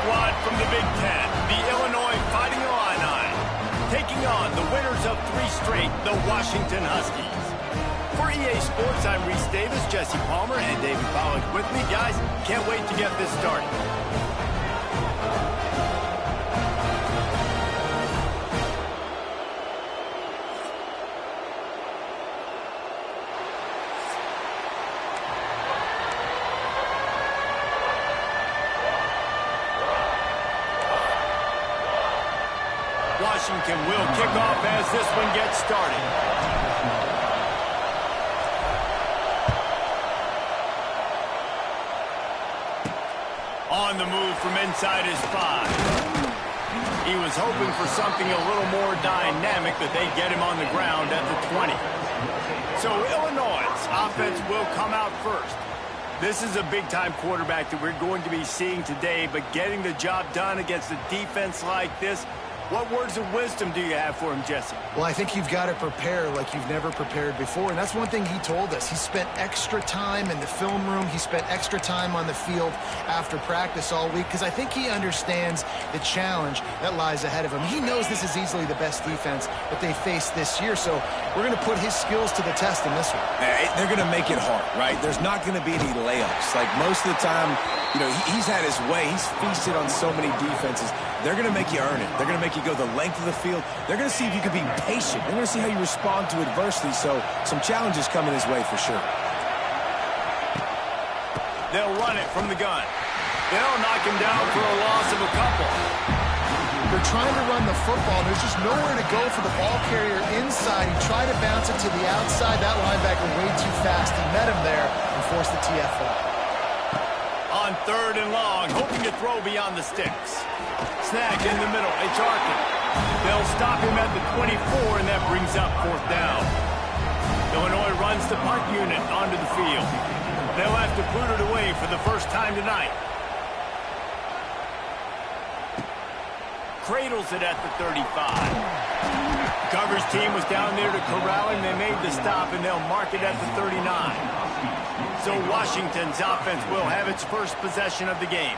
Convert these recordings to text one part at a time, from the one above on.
squad from the Big Ten, the Illinois Fighting Illini, taking on the winners of 3 straight, the Washington Huskies. For EA Sports, I'm Reese Davis, Jesse Palmer, and David Pollack with me. Guys, can't wait to get this started. Washington will kick off as this one gets started. On the move from inside his 5. He was hoping for something a little more dynamic, but they get him on the ground at the 20. So Illinois' offense will come out first. This is a big-time quarterback that we're going to be seeing today, but getting the job done against a defense like this, what words of wisdom do you have for him, Jesse? Well, I think you've got to prepare like you've never prepared before, and that's one thing he told us. He spent extra time in the film room. He spent extra time on the field after practice all week because I think he understands the challenge that lies ahead of him. He knows this is easily the best defense that they face this year, so we're going to put his skills to the test in this one. They're going to make it hard, right? There's not going to be any layups. Like most of the time, you know, he's had his way. He's feasted on so many defenses. They're going to make you earn it. They're going to make you go the length of the field. They're going to see if you can be patient. They're going to see how you respond to adversity. So some challenges coming his way for sure. They'll run it from the gun. They'll knock him down for a loss of a couple. They're trying to run the football. There's just nowhere to go for the ball carrier inside. He tried to bounce it to the outside. That linebacker way too fast. He met him there and forced the TFL. On 3rd and long, hoping to throw beyond the sticks. Snag in the middle. It's Arkin. They'll stop him at the 24, and that brings up 4th down. Illinois runs the punt unit onto the field. They'll have to boot it away for the first time tonight. Cradles it at the 35. Coverage team was down there to corral him. They made the stop, and they'll mark it at the 39. So Washington's offense will have its first possession of the game.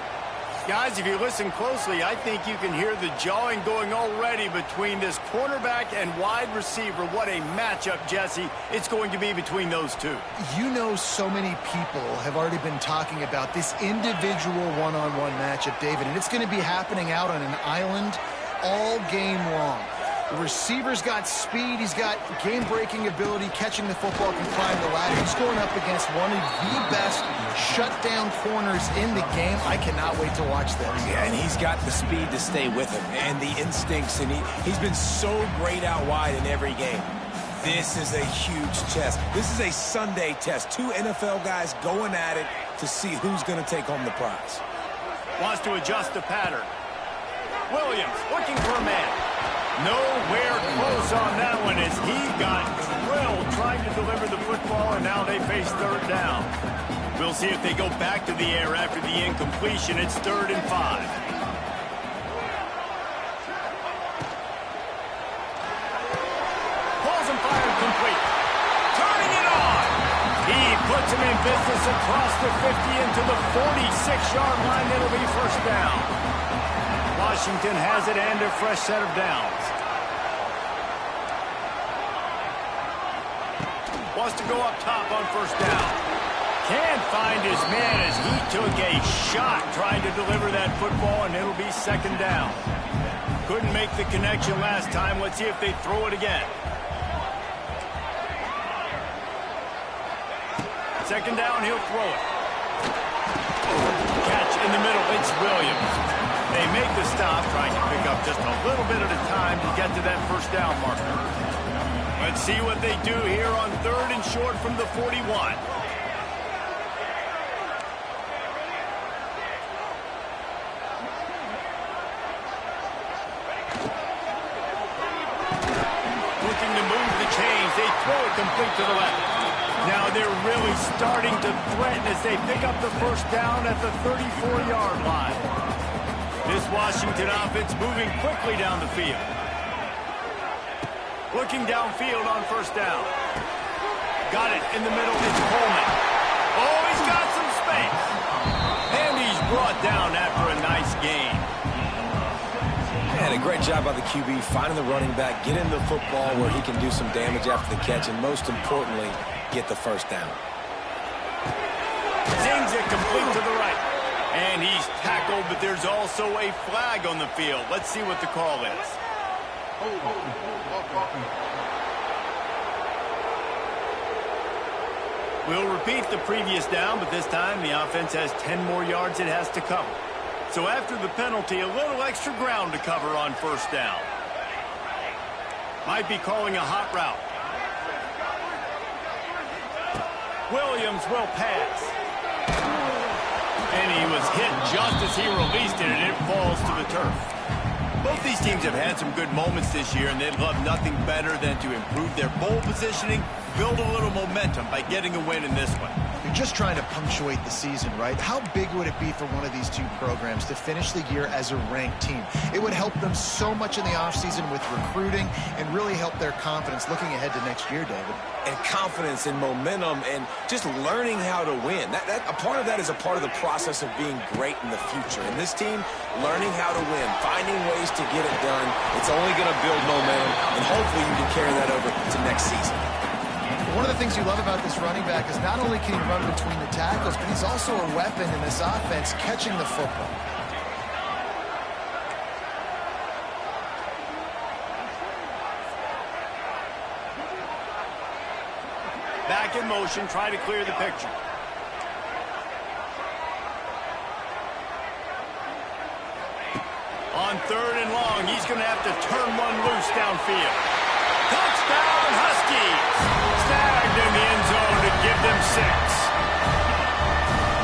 Guys, if you listen closely, I think you can hear the jawing going already between this cornerback and wide receiver. What a matchup, Jesse, it's going to be between those two. You know, so many people have already been talking about this individual one-on-one matchup, David, and it's going to be happening out on an island all game long. The receiver's got speed. He's got game-breaking ability, catching the football, can climb the ladder. He's going up against one of the best shutdown corners in the game. I cannot wait to watch this. Yeah, and he's got the speed to stay with him and the instincts, and he's been so great out wide in every game. This is a huge test. This is a Sunday test. 2 NFL guys going at it to see who's going to take home the prize. Wants to adjust the pattern. Williams looking for a man. Nowhere close on that one as he got drilled trying to deliver the football, and now they face 3rd down. We'll see if they go back to the air after the incompletion. It's 3rd and 5. Pulls him fired complete. Turning it on. He puts him in business across the 50 into the 46-yard line. It'll be 1st down. Washington has it and a fresh set of downs. Wants to go up top on 1st down. Can't find his man as he took a shot trying to deliver that football, and it'll be 2nd down. Couldn't make the connection last time. Let's see if they throw it again. 2nd down, he'll throw it. Catch in the middle, it's Williams. They make the stop, trying to pick up just a little bit at a time to get to that 1st down marker. Let's see what they do here on 3rd and short from the 41. Looking to move the chains. They throw it complete to the left. Now they're really starting to threaten as they pick up the 1st down at the 34-yard line. This Washington offense moving quickly down the field. Looking downfield on 1st down. Got it in the middle. It's Coleman. Oh, he's got some space. And he's brought down after a nice gain. great job by the QB, finding the running back, getting the football where he can do some damage after the catch, and most importantly, get the first down. Zings it complete to the right. And he's tackled, but there's also a flag on the field. Let's see what the call is. We'll repeat the previous down, but this time the offense has 10 more yards it has to cover. So after the penalty, a little extra ground to cover on first down. Might be calling a hot route. Williams will pass. And he was hit just as he released it, and it falls to the turf. Both these teams have had some good moments this year, and they'd love nothing better than to improve their bowl positioning, build a little momentum by getting a win in this one. You're just trying to punctuate the season, right? How big would it be for one of these two programs to finish the year as a ranked team? It would help them so much in the offseason with recruiting and really help their confidence looking ahead to next year, David. And confidence and momentum and just learning how to win. A part of that is a part of the process of being great in the future. And this team, learning how to win, finding ways to get it done, it's only going to build momentum, and hopefully you can carry that over to next season. One of the things you love about this running back is not only can he run between the tackles, but he's also a weapon in this offense catching the football. Back in motion, try to clear the picture. On third and long, he's going to have to turn one loose downfield. Touchdown, Huskies! Snagged in the end zone to give them 6.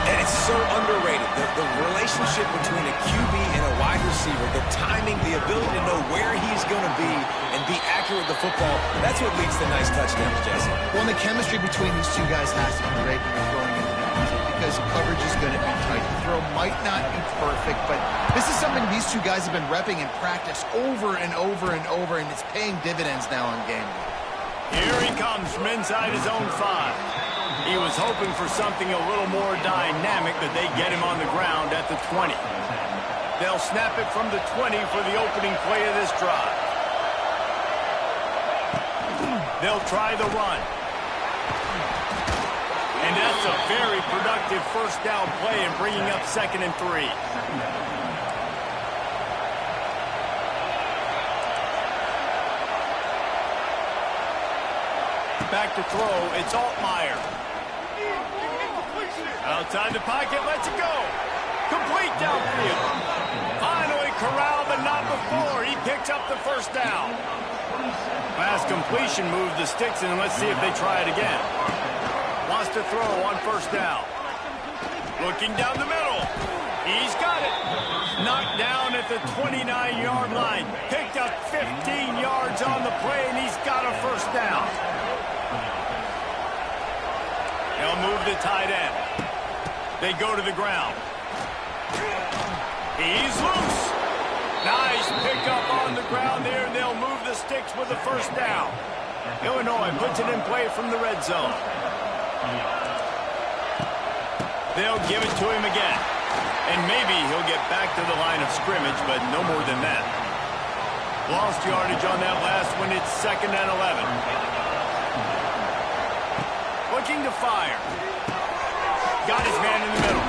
And it's so underrated. The relationship between a QB and a wide receiver, the timing, the ability to know where he's going to be and be accurate with the football, that's what leads to nice touchdowns, Jesse. Well, and the chemistry between these two guys has to be great when you're throwing into the offense because coverage is going to be tight. The throw might not be perfect, but this is something these two guys have been repping in practice over and over and over, and it's paying dividends now on game day. Here he comes from inside his own 5. He was hoping for something a little more dynamic, that they get him on the ground at the 20. They'll snap it from the 20 for the opening play of this drive. They'll try the run. And that's a very productive first down play and bringing up 2nd and 3. Back to throw, it's Altmaier. Outside the pocket, lets it go. Complete downfield. Finally corralled, but not before. He picks up the first down. Last completion moved the sticks, and let's see if they try it again. Wants to throw on first down. Looking down the middle. He's got it. Knocked down at the 29-yard line. Picked up 15 yards on the play, and he's got a first down. They'll move the tight end. They go to the ground. He's loose. Nice pickup on the ground there, and they'll move the sticks with the first down. Illinois puts it in play from the red zone. They'll give it to him again. And maybe he'll get back to the line of scrimmage, but no more than that. Lost yardage on that last one. It's 2nd and 11. Looking to fire. Got his man in the middle.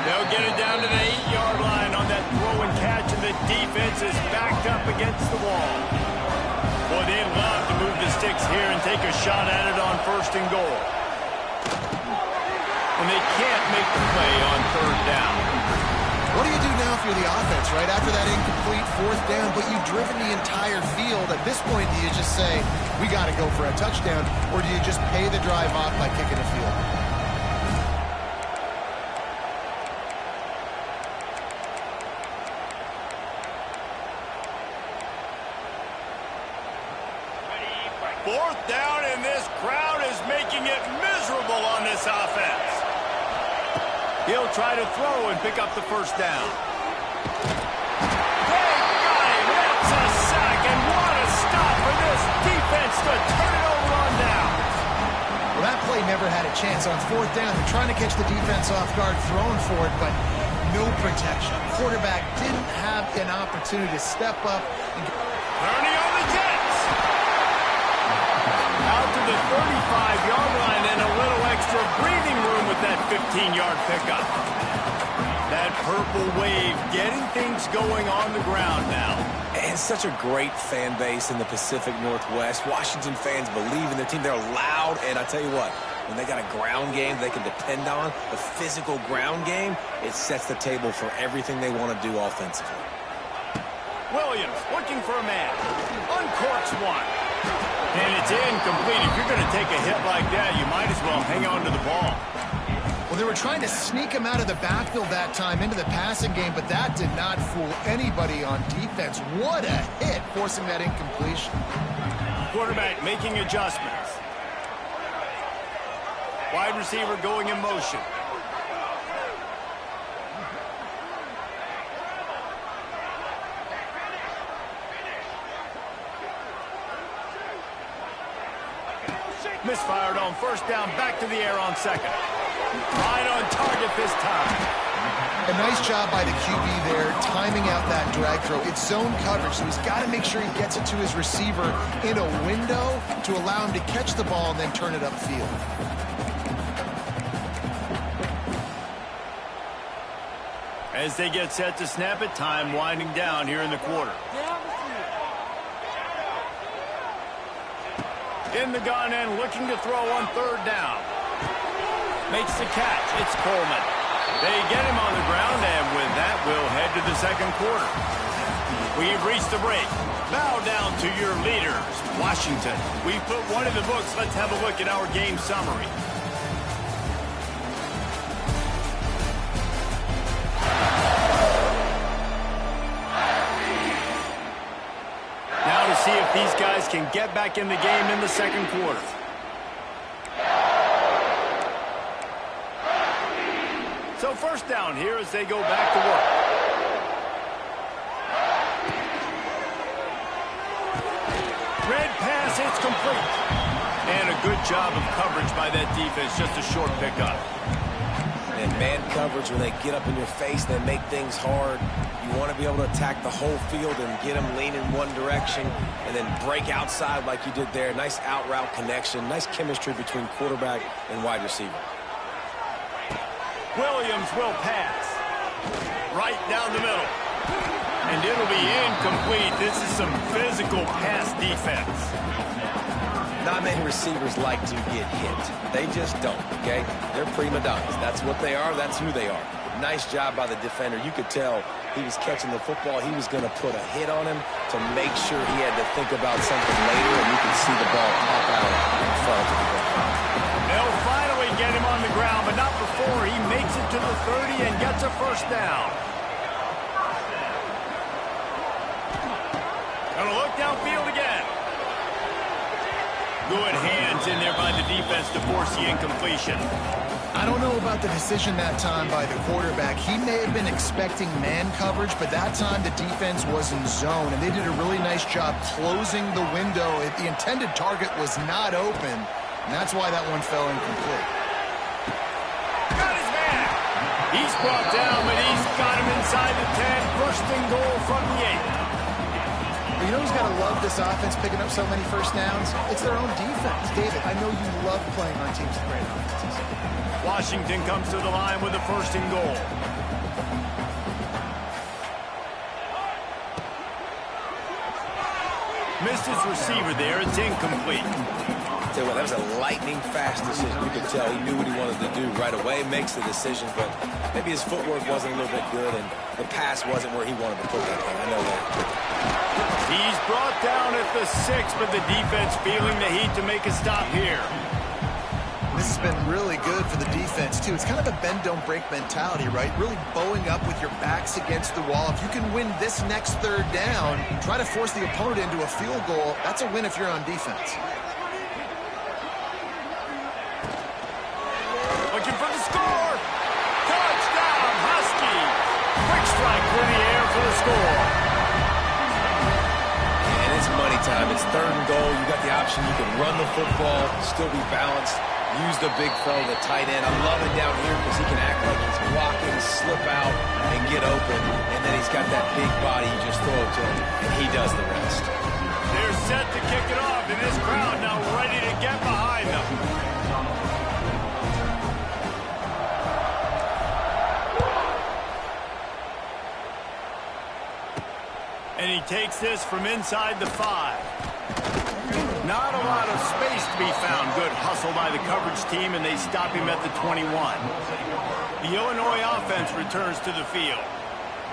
They'll get it down to the 8-yard line on that throw and catch, and the defense is backed up against the wall. Boy, they'd love to move the sticks here and take a shot at it on 1st and goal. And they can't make the play on 3rd down. What do you do now if you're the offense, right? After that incomplete 4th down, but you've driven the entire field. At this point, do you just say, we got to go for a touchdown, or do you just pay the drive off by kicking a field goal? Fourth down, and this crowd is making it miserable on this offense. He'll try to throw and pick up the first down. They got him. That's a sack, and what a stop for this defense to turn it over on down. Well, that play never had a chance on 4th down. They're trying to catch the defense off guard, throwing for it, but no protection. Quarterback didn't have an opportunity to step up and get... Turning on the Jets. Out to the 35-yard line and a little extra breathing room with that 15-yard pickup. That purple wave getting things going on the ground now. And such a great fan base in the Pacific Northwest. Washington fans believe in their team. They're loud, and I tell you what, when they got a ground game they can depend on, a physical ground game, it sets the table for everything they want to do offensively. Williams looking for a man. Uncorks one. And it's incomplete. If you're going to take a hit like that, you might as well hang on to the ball. Well, they were trying to sneak him out of the backfield that time into the passing game, but that did not fool anybody on defense. What a hit, forcing that incompletion. Quarterback making adjustments. Wide receiver going in motion. Misfired on first down, back to the air on second. Right on target this time. A nice job by the QB there, timing out that drag throw. It's zone coverage, so he's got to make sure he gets it to his receiver in a window to allow him to catch the ball and then turn it upfield. As they get set to snap it, time winding down here in the quarter. In the gun and looking to throw on third down. Makes the catch. It's Coleman. They get him on the ground, and with that, we'll head to the second quarter. We've reached the break. Bow down to your leaders, Washington. We've put one in the books. Let's have a look at our game summary. Now to see if these guys can get back in the game in the second quarter. So first down here as they go back to work. Red pass, it's complete. And a good job of coverage by that defense, just a short pickup. And man coverage, when they get up in your face, they make things hard. You want to be able to attack the whole field and get them leaning one direction and then break outside like you did there. Nice out route connection, nice chemistry between quarterback and wide receiver. Williams will pass. Right down the middle. And it'll be incomplete. This is some physical pass defense. Not many receivers like to get hit. They just don't, okay? They're prima donnas. That's what they are. That's who they are. Nice job by the defender. You could tell he was catching the football. He was going to put a hit on him to make sure he had to think about something later, and you could see the ball pop out and fall to the ground. They'll finally get him on the ground, but not before he makes it to the 30 and gets a first down. Gonna look downfield again. Good hands in there by the defense to force the incompletion. I don't know about the decision that time by the quarterback. He may have been expecting man coverage, but that time the defense was in zone, and they did a really nice job closing the window. The intended target was not open, and that's why that one fell incomplete. Got his man. He's brought down, but he's got him inside the 10. First and goal from the 8. You know who's got to love this offense picking up so many first downs? It's their own defense. David, I know you love playing on teams with great offenses. Washington comes to the line with a first and goal. Missed his receiver there. It's incomplete. Tell you what, that was a lightning-fast decision. You could tell he knew what he wanted to do right away, makes the decision, but maybe his footwork wasn't a little bit good, and the pass wasn't where he wanted to put that thing. I know that. He's brought down at the 6, but the defense feeling the heat to make a stop here. This has been really good for the defense, too. It's kind of a bend-don't-break mentality, right? Really bowing up with your backs against the wall. If you can win this next third down, try to force the opponent into a field goal, that's a win if you're on defense. Looking for the score. Touchdown, Huskies. Quick strike through the air for the score. And it's money time. It's third and goal. You got the option. You can run the football, still be balanced. Use the big fella, the tight end. I love it down here because he can act like he's blocking, slip out, and get open. And then he's got that big body. You just throw it to him, and he does the rest. They're set to kick it off, and this crowd now ready to get behind them. And he takes this from inside the 5. Not a lot of space to be found. Good hustle by the coverage team, and they stop him at the 21. The Illinois offense returns to the field.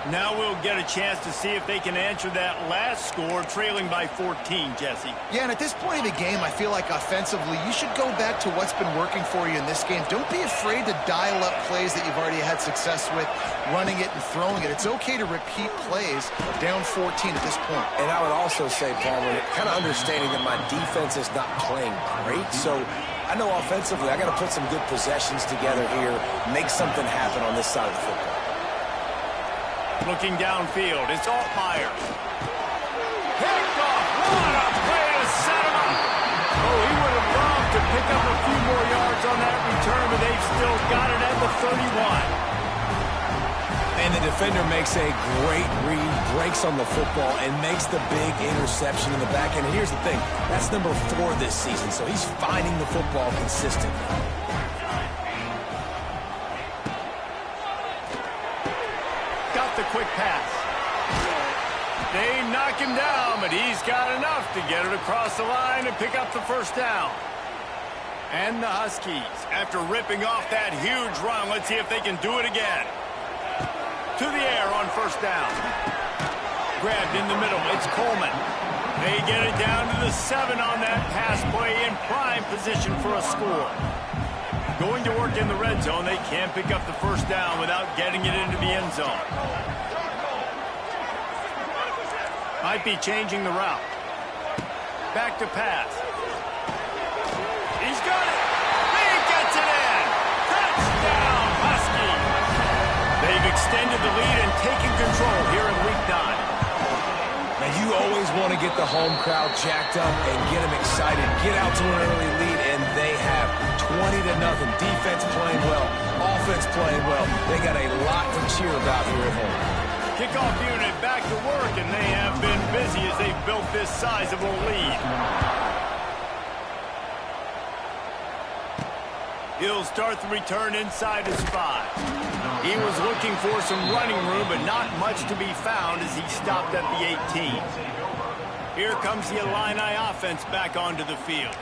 Now we'll get a chance to see if they can answer that last score, trailing by 14, Jesse. Yeah, and at this point of the game, I feel like offensively, you should go back to what's been working for you in this game. Don't be afraid to dial up plays that you've already had success with, running it and throwing it. It's okay to repeat plays down 14 at this point. And I would also say, Palmer, kind of understanding that my defense is not playing great, so I know offensively I got to put some good possessions together here, make something happen on this side of the football. Looking downfield, it's Altmaier. Picked off. What a play to set him up. Oh, he would have loved to pick up a few more yards on that return, but they've still got it at the 31. And the defender makes a great read, breaks on the football, and makes the big interception in the back end. And here's the thing, that's number 4 this season, so he's finding the football consistently. The quick pass. They knock him down, but he's got enough to get it across the line and pick up the first down. And the Huskies, after ripping off that huge run, let's see if they can do it again. To the air on first down. Grabbed in the middle, it's Coleman. They get it down to the 7 on that pass play, in prime position for a score. Going to work in the red zone, they can't pick up the first down without getting it into the end zone. Might be changing the route. Back to pass. He's got it. He gets it in. Touchdown, Husky. They've extended the lead and taken control here in week 9. Now, you always want to get the home crowd jacked up and get them excited. Get out to an early lead, and they have 20-0. Defense playing well, offense playing well. They got a lot to cheer about here at home. Kickoff unit back to work, and they have been busy as they've built this sizable lead. He'll start the return inside his 5. He was looking for some running room, but not much to be found as he stopped at the 18. Here comes the Illini offense back onto the field.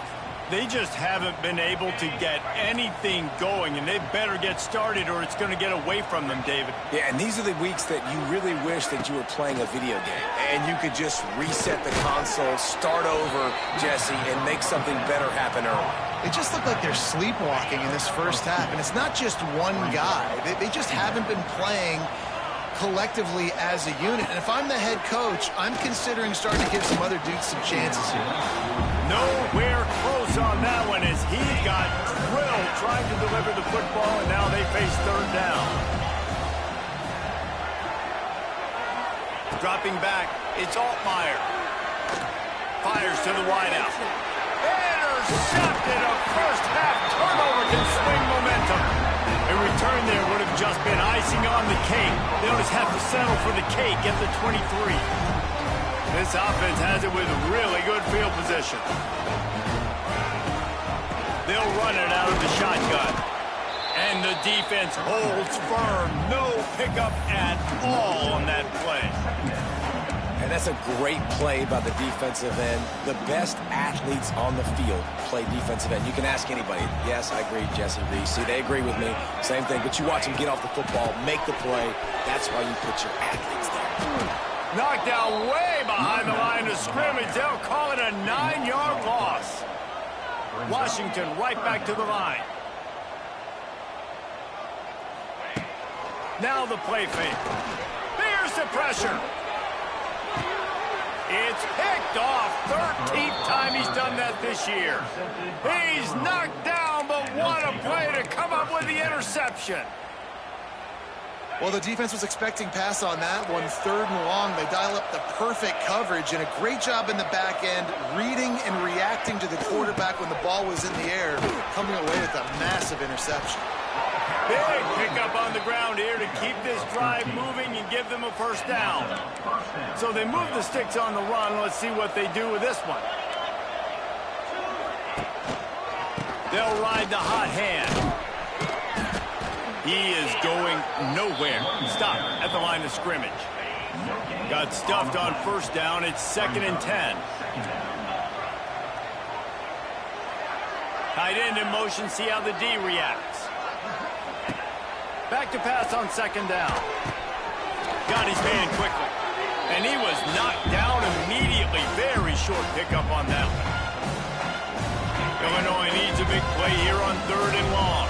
They just haven't been able to get anything going, and they better get started or it's going to get away from them, David. Yeah, and these are the weeks that you really wish that you were playing a video game and you could just reset the console, start over, Jesse, and make something better happen early. They just look like they're sleepwalking in this first half, and it's not just one guy. They just haven't been playing collectively as a unit. And if I'm the head coach, I'm considering starting to give some other dudes some chances here. Nowhere close on that one as he got drilled trying to deliver the football, and now they face third down. Dropping back, it's Altmaier. Fires to the wideout. Intercepted. A first half turnover can swing momentum. A return there would have just been icing on the cake. They'll just have to settle for the cake at the 23. This offense has it with really good field position. They'll run it out of the shotgun. And the defense holds firm. No pickup at all on that play. And that's a great play by the defensive end. The best athletes on the field play defensive end. You can ask anybody. Yes, I agree, Jesse Reese. See, they agree with me. Same thing. But you watch them get off the football, make the play. That's why you put your athletes there. Knocked down way behind the line of scrimmage. They'll call it a 9-yard loss. Washington right back to the line. Now the play fake. There's the pressure. It's picked off. 13th time he's done that this year. He's knocked down, but what a play to come up with the interception. Well, the defense was expecting pass on that one, 3rd and long. They dial up the perfect coverage and a great job in the back end, reading and reacting to the quarterback when the ball was in the air, coming away with a massive interception. Big pickup on the ground here to keep this drive moving and give them a first down. So they move the sticks on the run. Let's see what they do with this one. They'll ride the hot hand. He is going nowhere. Stop at the line of scrimmage. Got stuffed on first down. It's 2nd and 10. Tight end in motion. See how the D reacts. Back to pass on 2nd down. Got his man quickly. And he was knocked down immediately. Very short pickup on that one. Illinois needs a big play here on 3rd and long.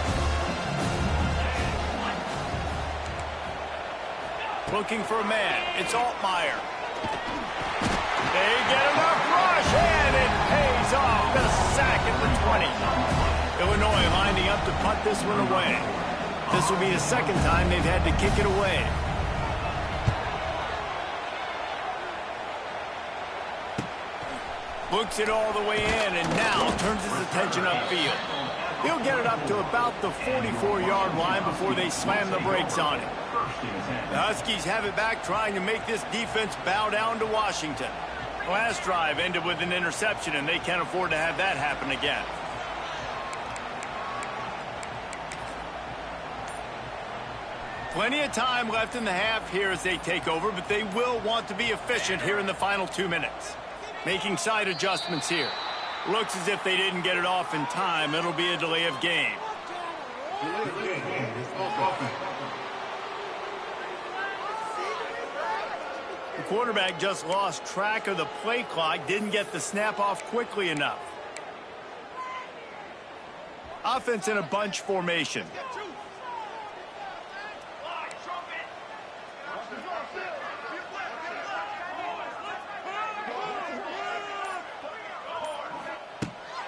Looking for a man. It's Altmaier. They get enough rush, and it pays off. The sack at the 20. Illinois lining up to punt this one away. This will be the 2nd time they've had to kick it away. Looks it all the way in, and now turns his attention upfield. He'll get it up to about the 44-yard line before they slam the brakes on him. The Huskies have it back, trying to make this defense bow down to Washington. Last drive ended with an interception, and they can't afford to have that happen again. Plenty of time left in the half here as they take over, but they will want to be efficient here in the final 2 minutes. Making side adjustments here. Looks as if they didn't get it off in time. It'll be a delay of game. The quarterback just lost track of the play clock, didn't get the snap off quickly enough. Offense in a bunch formation.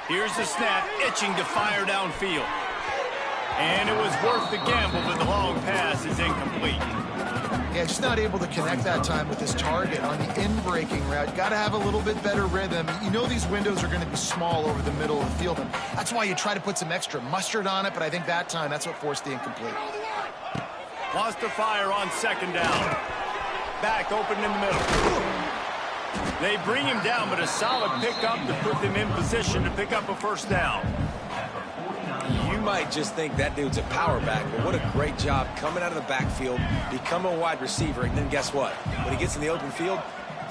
Here's the snap, itching to fire downfield. And it was worth the gamble, but the long pass is incomplete. Yeah, just not able to connect that time with his target on the in-breaking route. Got to have a little bit better rhythm. You know these windows are going to be small over the middle of the field, and that's why you try to put some extra mustard on it, but I think that time that's what forced the incomplete. Lost the fire on 2nd down. Back open in the middle. They bring him down, but a solid pickup to put them in position to pick up a first down. You might just think that dude's a power back, but what a great job coming out of the backfield, become a wide receiver, and then guess what? When he gets in the open field,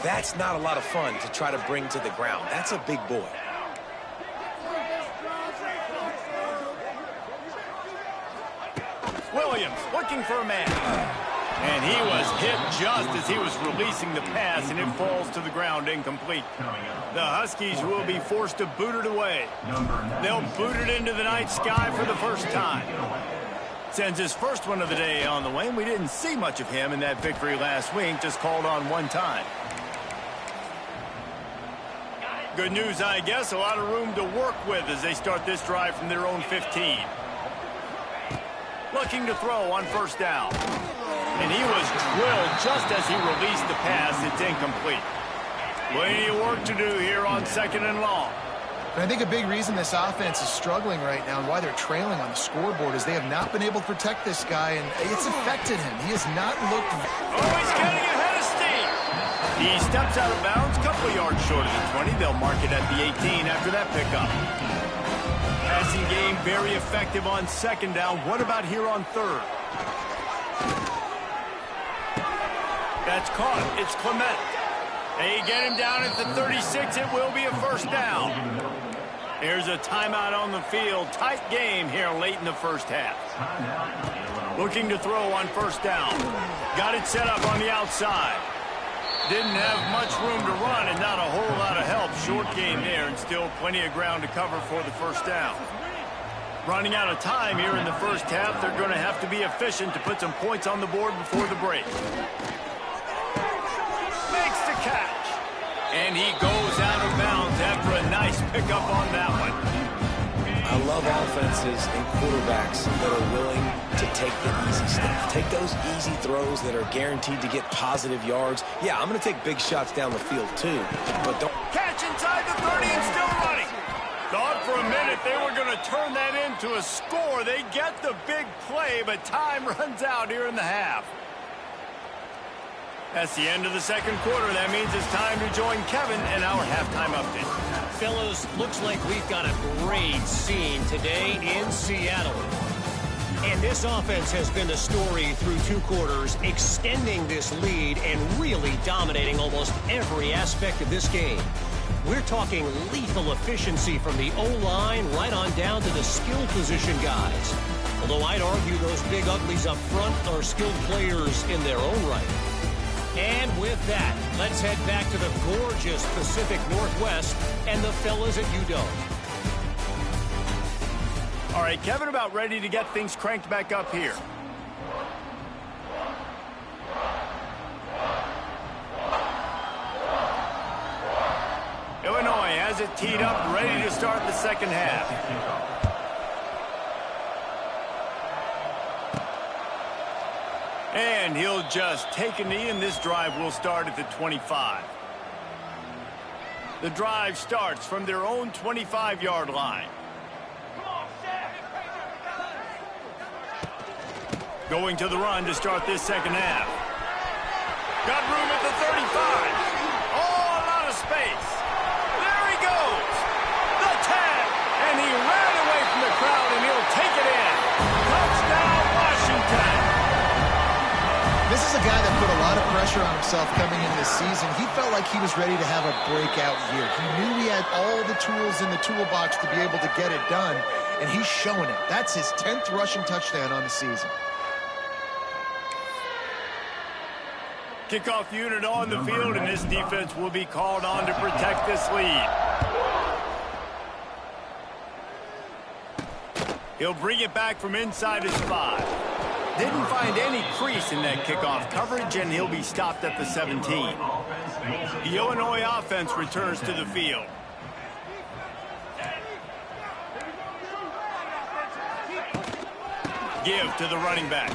that's not a lot of fun to try to bring to the ground. That's a big boy. Williams looking for a man. And he was hit just as he was releasing the pass, and it falls to the ground incomplete. The Huskies will be forced to boot it away. They'll boot it into the night sky for the first time. Sends his first one of the day on the way, and we didn't see much of him in that victory last week, just called on one time. Good news, I guess, a lot of room to work with as they start this drive from their own 15. Looking to throw on first down. And he was drilled just as he released the pass. It's incomplete. Plenty of work to do here on 2nd and long. And I think a big reason this offense is struggling right now and why they're trailing on the scoreboard is they have not been able to protect this guy, and it's affected him. He has not looked... Oh, he's getting ahead of steam. He steps out of bounds, couple yards short of the 20. They'll mark it at the 18 after that pickup. Passing game very effective on 2nd down. What about here on 3rd? That's caught. It's Clement. They get him down at the 36. It will be a first down. Here's a timeout on the field. Tight game here late in the first half. Looking to throw on first down. Got it set up on the outside. Didn't have much room to run and not a whole lot of help. Short game there and still plenty of ground to cover for the first down. Running out of time here in the first half. They're going to have to be efficient to put some points on the board before the break. Makes the catch. And he goes out of bounds after a nice pickup on that one. I love offenses and quarterbacks that are willing to take the easy stuff. Take those easy throws that are guaranteed to get positive yards. Yeah, I'm going to take big shots down the field too, but don't... Catch inside the 30 and still running. Thought for a minute they were going to turn that into a score. They get the big play, but time runs out here in the half. That's the end of the second quarter. That means it's time to join Kevin in our halftime update. Fellas, looks like we've got a great scene today in Seattle. And this offense has been the story through 2 quarters, extending this lead and really dominating almost every aspect of this game. We're talking lethal efficiency from the O-line right on down to the skill position guys. Although I'd argue those big uglies up front are skilled players in their own right. And with that, let's head back to the gorgeous Pacific Northwest and the fellas at UW. All right, Kevin about ready to get things cranked back up here. Illinois has it teed up, ready to start the second half. And he'll just take a knee, and this drive will start at the 25. The drive starts from their own 25-yard line. Going to the run to start this second half. Got room at the 35. Oh, a lot of space. There he goes. The 10. And he ran away from the crowd, and he'll take it in. Touchdown, Washington. This is a guy that put a lot of pressure on himself coming into this season. He felt like he was ready to have a breakout year. He knew he had all the tools in the toolbox to be able to get it done, and he's showing it. That's his 10th rushing touchdown on the season. Kickoff unit on the field, and this defense will be called on to protect this lead. He'll bring it back from inside his 5. Didn't find any crease in that kickoff coverage, and he'll be stopped at the 17. The Illinois offense returns to the field. Give to the running back.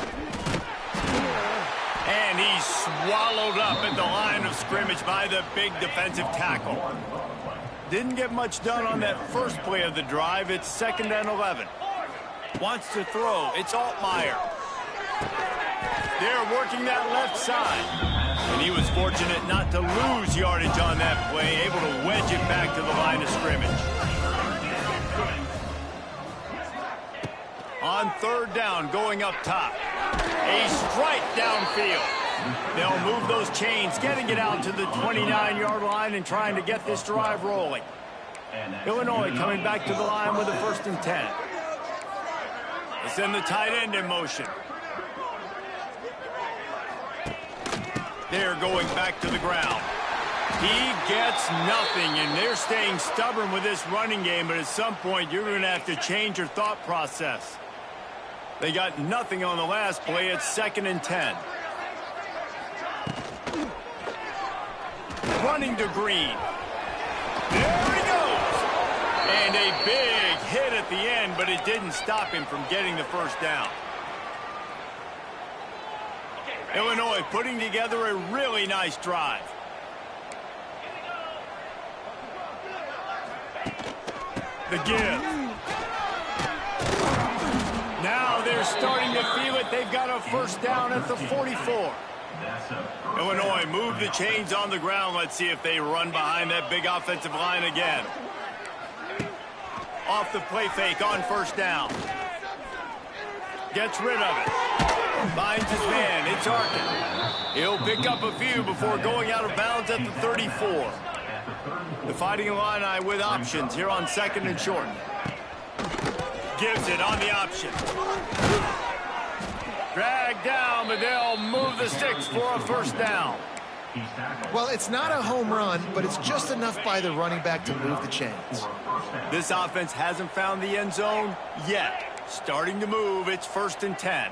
And he's swallowed up at the line of scrimmage by the big defensive tackle. Didn't get much done on that first play of the drive. It's 2nd and 11. Wants to throw. It's Altmaier. They're working that left side. And he was fortunate not to lose yardage on that play, able to wedge it back to the line of scrimmage. On 3rd down, going up top. A strike downfield. They'll move those chains, getting it out to the 29-yard line and trying to get this drive rolling. Illinois coming back to the line with a 1st and 10. They send the tight end in motion. They're going back to the ground. He gets nothing, and they're staying stubborn with this running game, but at some point you're going to have to change your thought process. They got nothing on the last play. It's 2nd and 10. Running to Green. There he goes. And a big hit at the end, but it didn't stop him from getting the 1st down. Illinois putting together a really nice drive. The give. Now they're starting to feel it. They've got a 1st down at the 44. Illinois move the chains on the ground. Let's see if they run behind that big offensive line again. Off the play fake on 1st down. Gets rid of it. Finds his man. It's Arkin. He'll pick up a few before going out of bounds at the 34. The Fighting Illini with options here on 2nd and short. Gives it on the option. Dragged down, but they'll move the sticks for a 1st down. Well, it's not a home run, but it's just enough by the running back to move the chains. This offense hasn't found the end zone yet. Starting to move, it's 1st and 10.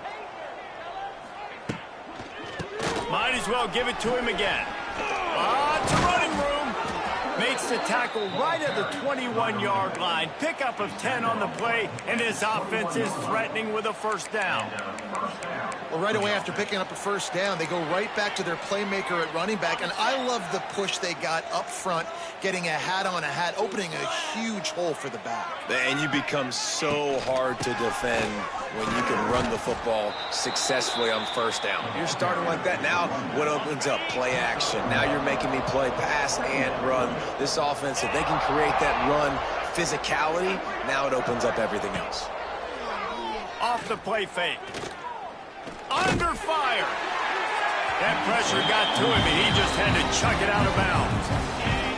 Might as well give it to him again. Lots of running room. Makes the tackle right at the 21-yard line. Pickup of 10 on the play, and his offense is threatening with a first down. Well, right away after picking up a first down, they go right back to their playmaker at running back, and I love the push they got up front, getting a hat on a hat, opening a huge hole for the back. And you become so hard to defend when you can run the football successfully on first down. You're starting like that. Now what opens up? Play action. Now you're making me play pass and run. This offense, if they can create that run physicality, now it opens up everything else. Off the play fake. Under fire. That pressure got to him, and he just had to chuck it out of bounds.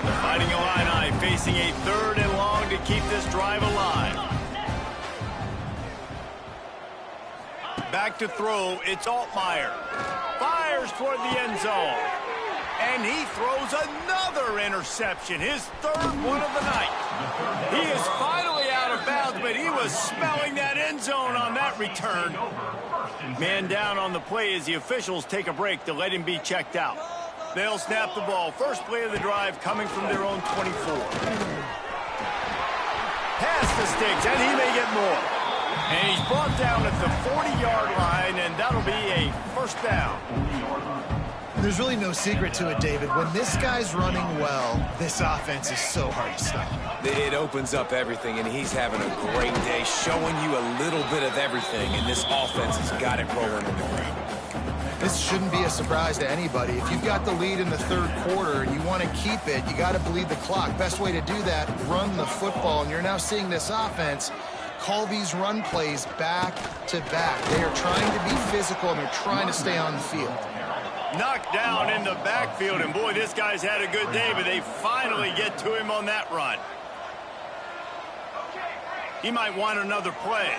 The Fighting Illini facing a 3rd and long to keep this drive alive. Back to throw, it's Altmaier. Fires toward the end zone. And he throws another interception, his 3rd one of the night. He is finally out of bounds, but he was smelling that end zone on that return. Man down on the play as the officials take a break to let him be checked out. They'll snap the ball. First play of the drive coming from their own 24. Pass the sticks, and he may get more. And he's brought down at the 40-yard line, and that'll be a first down. There's really no secret to it, David. When this guy's running well, this offense is so hard to stop. It opens up everything, and he's having a great day, showing you a little bit of everything, and this offense has got it rolling in the ground. This shouldn't be a surprise to anybody. If you've got the lead in the 3rd quarter and you want to keep it, you got to bleed the clock. Best way to do that, run the football, and you're now seeing this offense call these run plays back to back. They are trying to be physical, and they're trying to stay on the field. Knocked down in the backfield, and boy, this guy's had a good day, but they finally get to him on that run. He might want another play.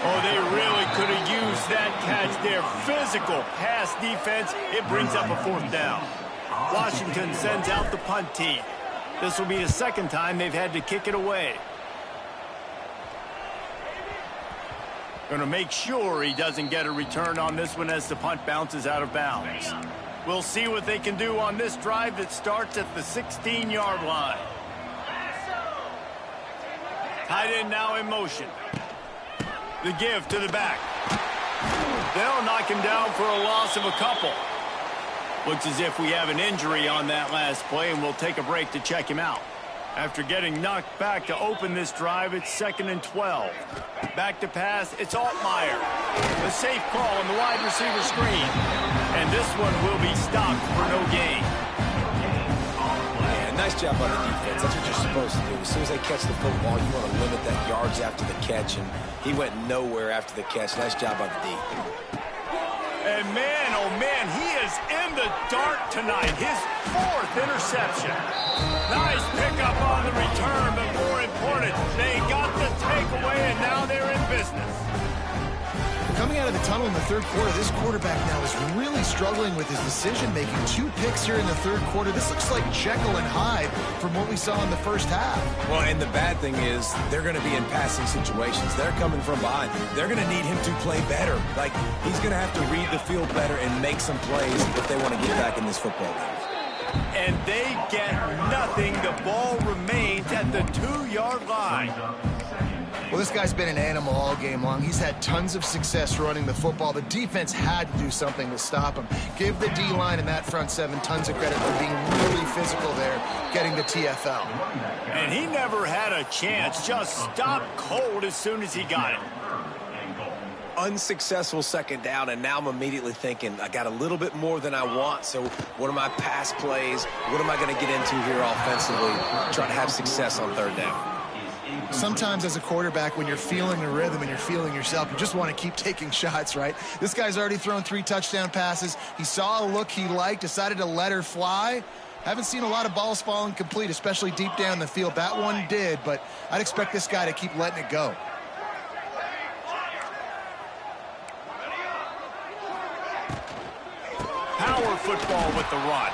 Oh, they really could have used that catch there. Physical pass defense. It brings up a 4th down. Washington sends out the punt team. This will be the 2nd time they've had to kick it away. Going to make sure he doesn't get a return on this one as the punt bounces out of bounds. We'll see what they can do on this drive that starts at the 16-yard line. Tight end now in motion. The give to the back. They'll knock him down for a loss of a couple. Looks as if we have an injury on that last play, and we'll take a break to check him out. After getting knocked back to open this drive, it's 2nd and 12. Back to pass, it's Altmaier. The safe call on the wide receiver screen. And this one will be stopped for no gain. Yeah, nice job on the defense. That's what you're supposed to do. As soon as they catch the football, you want to limit that yards after the catch, and he went nowhere after the catch. Nice job on the D. And man, oh man, he is in the dark tonight. His 4th interception. Nice pickup on the return, but more important, they got the takeaway, and now they're in business. Coming out of the tunnel in the 3rd quarter, this quarterback now is really struggling with his decision-making. 2 picks here in the 3rd quarter. This looks like Jekyll and Hyde from what we saw in the first half. Well, and the bad thing is they're going to be in passing situations. They're coming from behind. They're going to need him to play better. Like, he's going to have to read the field better and make some plays if they want to get back in this football game. And they get nothing. The ball remains at the 2-yard line. Well, this guy's been an animal all game long. He's had tons of success running the football. The defense had to do something to stop him. Give the D-line and that front 7 tons of credit for being really physical there, getting the TFL. And he never had a chance. Just stopped cold as soon as he got it. Unsuccessful 2nd down, and now I'm immediately thinking, I got a little bit more than I want, so what are my pass plays? What am I going to get into here offensively? Try to have success on 3rd down. Sometimes as a quarterback, when you're feeling the rhythm and you're feeling yourself, you just want to keep taking shots, right? This guy's already thrown 3 touchdown passes. He saw a look he liked, decided to let her fly. Haven't seen a lot of balls falling complete, especially deep down the field. That one did, but I'd expect this guy to keep letting it go. Power football with the run.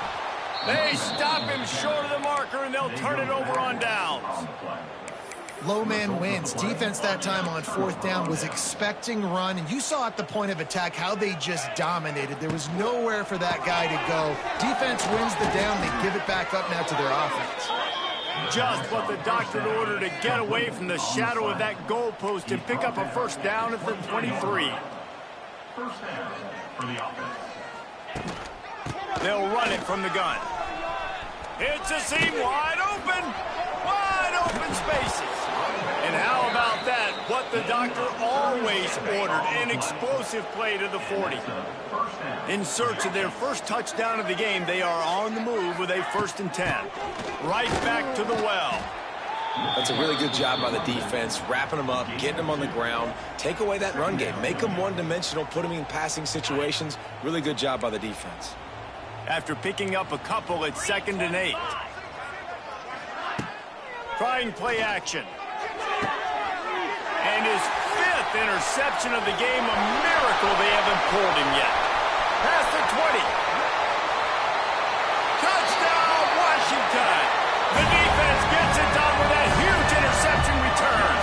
They stop him short of the marker, and they'll turn it over on downs. Low man wins. Defense that time on 4th down was expecting run, and you saw at the point of attack how they just dominated. There was nowhere for that guy to go. Defense wins the down. They give it back up now to their offense. Just what the doctor ordered, to get away from the shadow of that goalpost and pick up a first down at the 23. First down for the offense. They'll run it from the gun. It's a seam wide open spaces. And how about that? What the doctor always ordered, an explosive play to the 40. In search of their first touchdown of the game, they are on the move with a 1st and 10. Right back to the well. That's a really good job by the defense, wrapping them up, getting them on the ground, take away that run game, make them one-dimensional, put them in passing situations. Really good job by the defense. After picking up a couple, it's 2nd and 8. Trying play action. And his 5th interception of the game, a miracle they haven't pulled him yet. Past the 20. Touchdown, Washington. The defense gets it done with that huge interception return.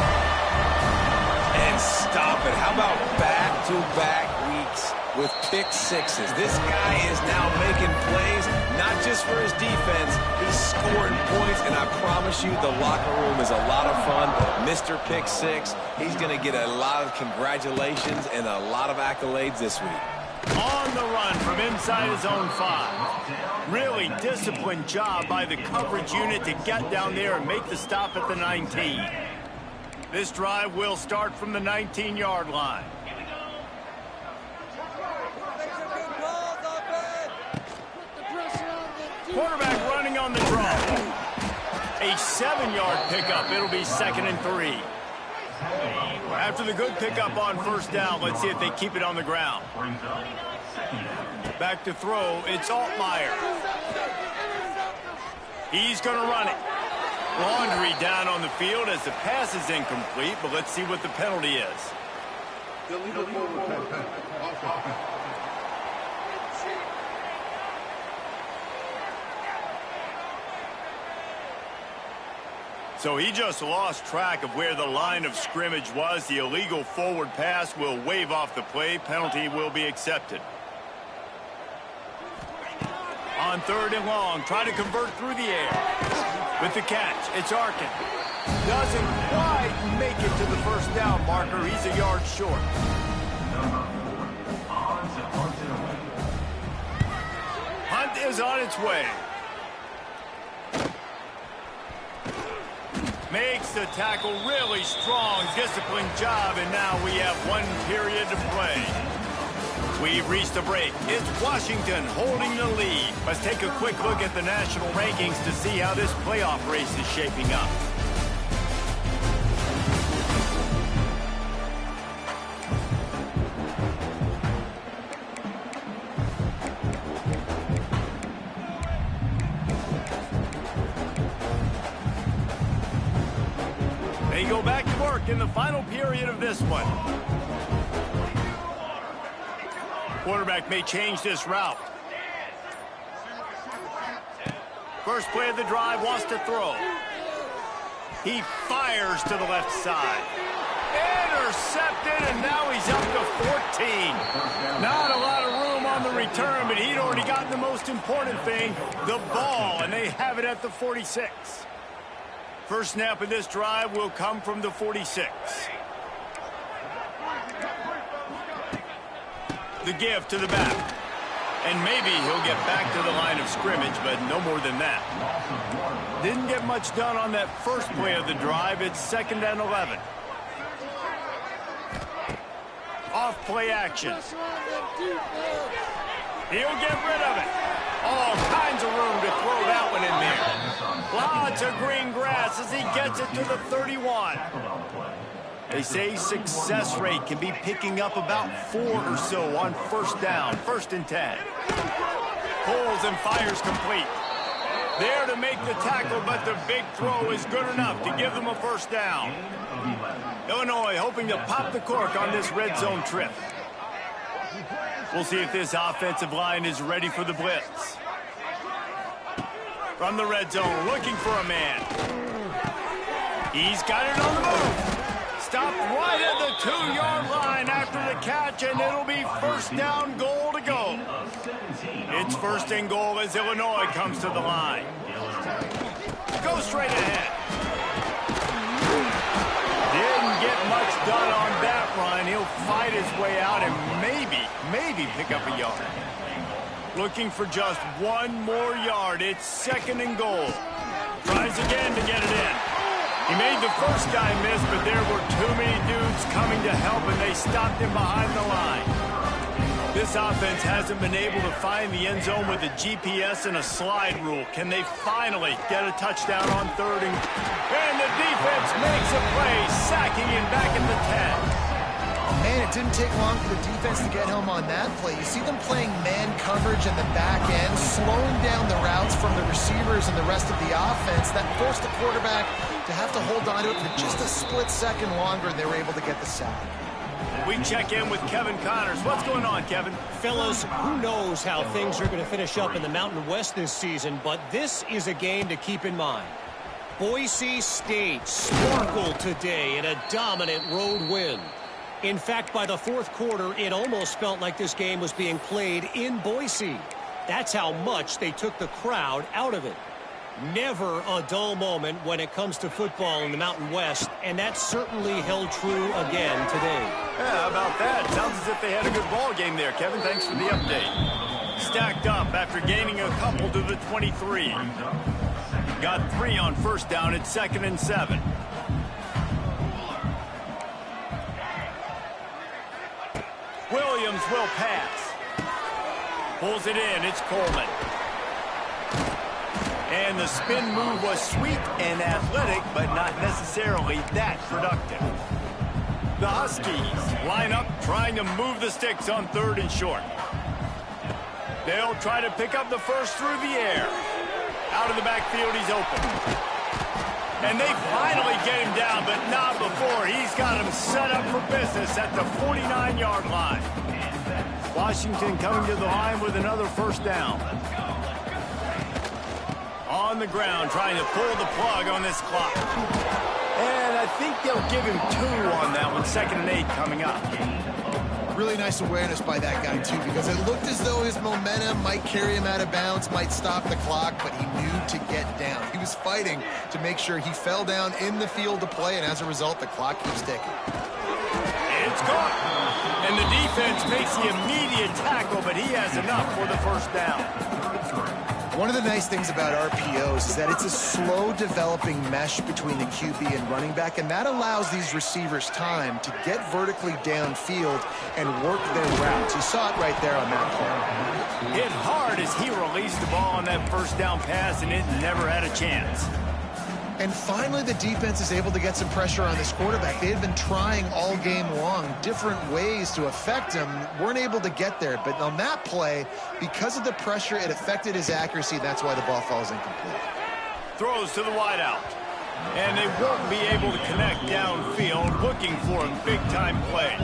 And stop it. How about back-to-back weeks with pick sixes? This guy is now making plays, not just for his defense. He's scoring points, and I promise you the locker room is a lot of fun. Mr. Pick Six, he's going to get a lot of congratulations and a lot of accolades this week. On the run from inside his own 5. Really disciplined job by the coverage unit to get down there and make the stop at the 19. This drive will start from the 19-yard line. Quarterback running on the draw. A 7-yard pickup. It'll be 2nd and 3. After the good pickup on 1st down, let's see if they keep it on the ground. Back to throw. It's Altmaier. He's going to run it. Laundry down on the field as the pass is incomplete, but let's see what the penalty is. So he just lost track of where the line of scrimmage was. The illegal forward pass will wave off the play. Penalty will be accepted. On 3rd and long, try to convert through the air. With the catch, it's Arkin. Doesn't quite make it to the 1st down marker. He's a yard short. Hunt is on its way. Makes the tackle really strong, disciplined job, and now we have 1 period to play. We've reached the break. It's Washington holding the lead. Let's take a quick look at the national rankings to see how this playoff race is shaping up. They go back to work in the final period of this one. Quarterback may change this route. First play of the drive, wants to throw. He fires to the left side. Intercepted, and now he's up to 14. Not a lot of room on the return, but he'd already gotten the most important thing, the ball, and they have it at the 46. First snap of this drive will come from the 46. The give to the back. And maybe he'll get back to the line of scrimmage, but no more than that. Didn't get much done on that first play of the drive. It's 2nd and 11. Off play action. He'll get rid of it. All kinds of room to throw that one in there. Lots of green grass as he gets it to the 31. They say success rate can be picking up about 4 or so on 1st down, 1st and 10. Pulls and fires complete. There to make the tackle, but the big throw is good enough to give them a 1st down. Illinois hoping to pop the cork on this red zone trip. We'll see if this offensive line is ready for the blitz. From the red zone, looking for a man. He's got it on the move. Stopped right at the 2-yard line after the catch, and it'll be first down goal to go. It's first and goal as Illinois comes to the line. Go straight ahead. Didn't get much done on that run. He'll fight his way out and maybe pick up a yard. Looking for just one more yard. It's second and goal. Tries again to get it in. He made the first guy miss, but there were too many dudes coming to help, and they stopped him behind the line. This offense hasn't been able to find the end zone with a GPS and a slide rule. Can they finally get a touchdown on third? And the defense makes a play, sacking him back at the 10. Man, it didn't take long for the defense to get home on that play. You see them playing man coverage in the back end, slowing down the routes from the receivers and the rest of the offense. That forced the quarterback to have to hold on to it for just a split second longer, and they were able to get the sack. We check in with Kevin Connors. What's going on, Kevin? Fellas, who knows how things are going to finish up in the Mountain West this season, but this is a game to keep in mind. Boise State sparkled today in a dominant road win. In fact, by the fourth quarter, it almost felt like this game was being played in Boise. That's how much they took the crowd out of it. Never a dull moment when it comes to football in the Mountain West, and that certainly held true again today. Yeah, how about that? Sounds as if they had a good ball game there, Kevin. Thanks for the update. Stacked up after gaining a couple to the 23. Got 3 on first down at 2nd and 7. Williams will pass. Pulls it in. It's Coleman. And the spin move was sweet and athletic, but not necessarily that productive. The Huskies line up trying to move the sticks on 3rd and short. They'll try to pick up the first through the air. Out of the backfield, he's open. And they finally get him down, but not before. He's got him set up for business at the 49-yard line. Washington coming to the line with another first down. On the ground, trying to pull the plug on this clock. And I think they'll give him 2 on that one. 2nd and 8 coming up. Really nice awareness by that guy, too, because it looked as though his momentum might carry him out of bounds, might stop the clock, but he knew to get down. He was fighting to make sure he fell down in the field to play, and as a result, the clock keeps ticking. It's gone. And the defense makes the immediate tackle, but he has enough for the first down. One of the nice things about RPOs is that it's a slow developing mesh between the QB and running back, and that allows these receivers time to get vertically downfield and work their routes. You saw it right there on that play. Hit hard as he released the ball on that first down pass, and it never had a chance. And finally, the defense is able to get some pressure on this quarterback. They had been trying all game long different ways to affect him, weren't able to get there. But on that play, because of the pressure, it affected his accuracy. That's why the ball falls incomplete. Throws to the wideout. And they won't be able to connect downfield, looking for a big-time play.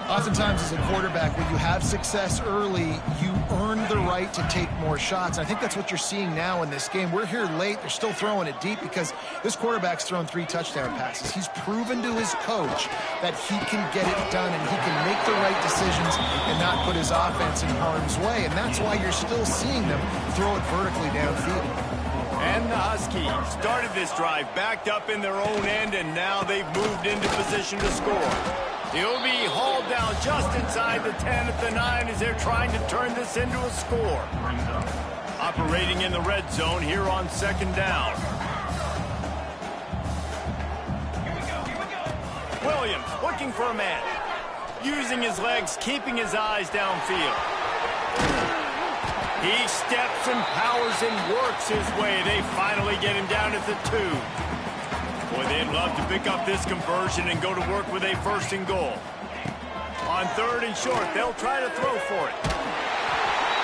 Oftentimes, as a quarterback, when you have success early, you earn the right to take more shots. I think that's what you're seeing now in this game. We're here late. They're still throwing it deep because this quarterback's thrown 3 touchdown passes. He's proven to his coach that he can get it done and he can make the right decisions and not put his offense in harm's way. And that's why you're still seeing them throw it vertically downfield. And the Huskies started this drive backed up in their own end, and now they've moved into position to score. He'll be hauled down just inside the 10 at the 9 as they're trying to turn this into a score. Operating in the red zone here on 2nd down. Williams looking for a man. Using his legs, keeping his eyes downfield. He steps and powers and works his way. They finally get him down at the 2. Boy, they'd love to pick up this conversion and go to work with a 1st and goal. On 3rd and short, they'll try to throw for it.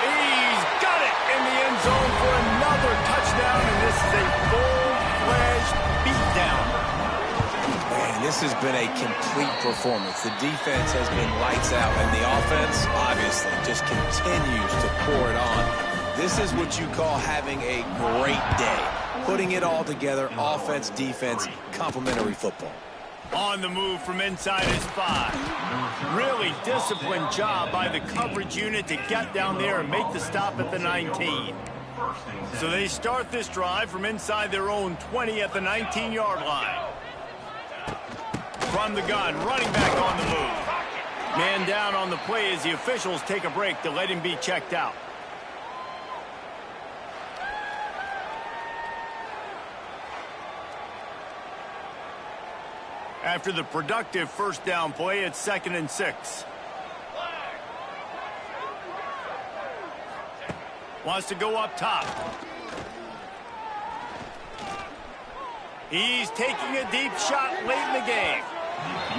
He's got it in the end zone for another touchdown, and this is a full-fledged beatdown. Man, this has been a complete performance. The defense has been lights out, and the offense, obviously, just continues to pour it on. This is what you call having a great day. Putting it all together, offense, defense, complimentary football. On the move from inside his 5. Really disciplined job by the coverage unit to get down there and make the stop at the 19. So they start this drive from inside their own 20 at the 19-yard line. From the gun, running back on the move. Man down on the play as the officials take a break to let him be checked out. After the productive first down play, it's 2nd and 6. Wants to go up top. He's taking a deep shot late in the game.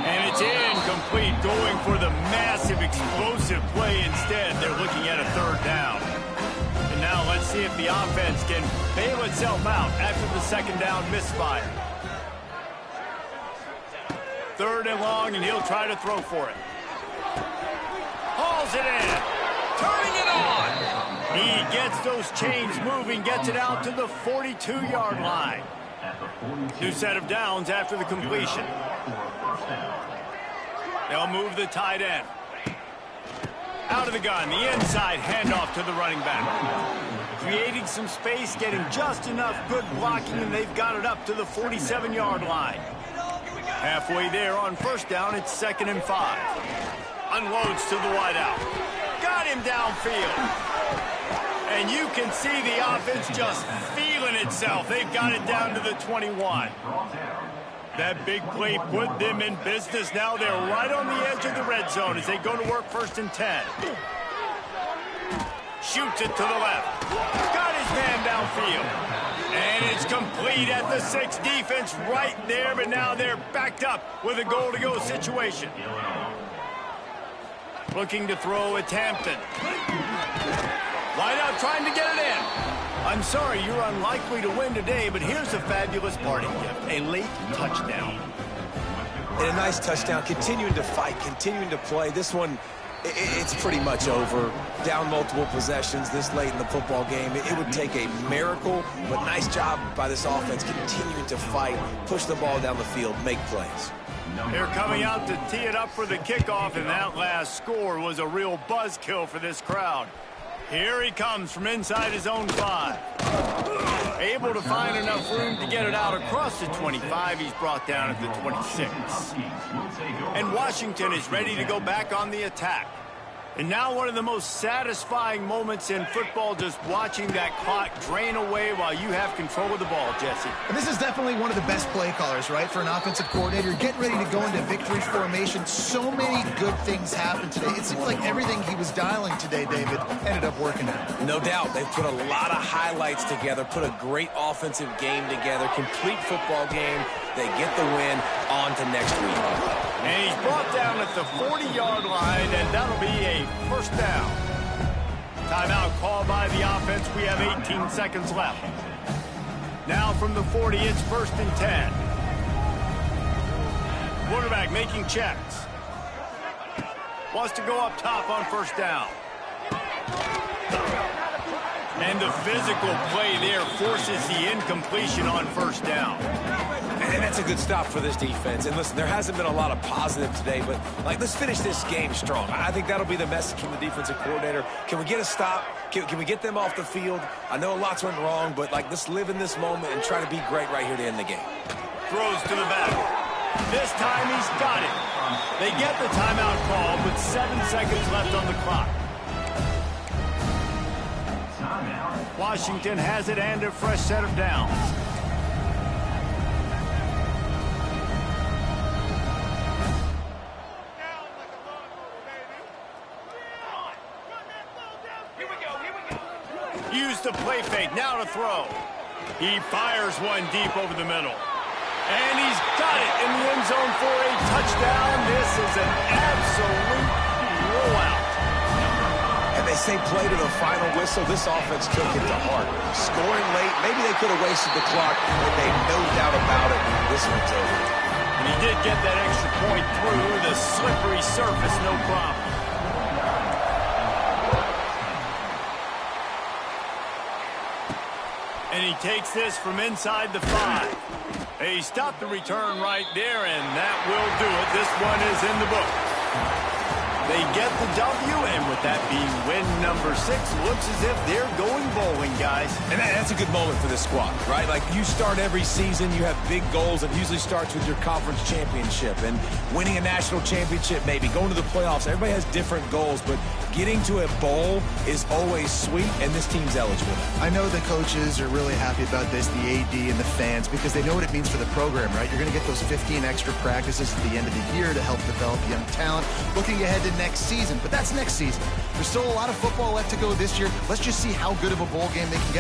And it's incomplete, going for the massive explosive play instead. They're looking at a 3rd down. And now let's see if the offense can bail itself out after the 2nd down misfire. 3rd and long, and he'll try to throw for it. Hauls it in. Turning it on. He gets those chains moving, gets it out to the 42-yard line. New set of downs after the completion. They'll move the tight end. Out of the gun, the inside handoff to the running back. Creating some space, getting just enough good blocking, and they've got it up to the 47-yard line. Halfway there on 1st down, it's 2nd and 5. Unloads to the wideout. Got him downfield. And you can see the offense just feeling itself. They've got it down to the 21. That big play put them in business. Now they're right on the edge of the red zone as they go to work 1st and 10. Shoots it to the left. Got his man downfield. And it's complete at the 6. Defense right there, but now they're backed up with a goal-to-go situation. Looking to throw at Hampton. Wide out trying to get it in. I'm sorry, you're unlikely to win today, but here's a fabulous parting gift. A late touchdown. And a nice touchdown, continuing to fight, continuing to play. This one, it's pretty much over. Down multiple possessions this late in the football game. It would take a miracle, but nice job by this offense continuing to fight, push the ball down the field, make plays. They're coming out to tee it up for the kickoff, and that last score was a real buzzkill for this crowd. Here he comes from inside his own 5. Able to find enough room to get it out across the 25. He's brought down at the 26. And Washington is ready to go back on the attack. And now one of the most satisfying moments in football, just watching that clock drain away while you have control of the ball, Jesse. And this is definitely one of the best play callers, right, for an offensive coordinator. Getting ready to go into victory formation. So many good things happened today. It seems like everything he was dialing today, David, ended up working out. No doubt. They've put a lot of highlights together, put a great offensive game together, complete football game. They get the win. On to next week. And he's brought down at the 40-yard line, and that'll be a 1st down. Timeout called by the offense. We have 18 seconds left. Now from the 40, it's 1st and 10. Quarterback making checks. Wants to go up top on 1st down. And the physical play there forces the incompletion on 1st down. And that's a good stop for this defense. And listen, there hasn't been a lot of positive today, but let's finish this game strong. I think that'll be the message from the defensive coordinator. Can we get a stop? Can we get them off the field? I know lots went wrong, but let's live in this moment and try to be great right here to end the game. Throws to the back. This time he's got it. They get the timeout call with 7 seconds left on the clock. Washington has it and a fresh set of downs. Use the play fake, now to throw. He fires one deep over the middle. And he's got it in the end zone for a touchdown. This is an absolute blowout. And they say play to the final whistle. This offense took it to heart. Scoring late, maybe they could have wasted the clock, but they no doubt about it. This one's over. And he did get that extra point through the slippery surface, no problem. And he takes this from inside the 5. He stopped the return right there, and that will do it. This one is in the book. They get the W, and with that being win number 6, looks as if they're going bowling, guys. And that's a good moment for this squad, right? Like, you start every season, you have big goals. It usually starts with your conference championship and winning a national championship, maybe going to the playoffs. Everybody has different goals, but getting to a bowl is always sweet, and this team's eligible. I know the coaches are really happy about this, the AD and the fans, because they know what it means for the program, right? You're going to get those 15 extra practices at the end of the year to help develop young talent, looking ahead to next season. But that's next season. There's still a lot of football left to go this year. Let's just see how good of a bowl game they can get.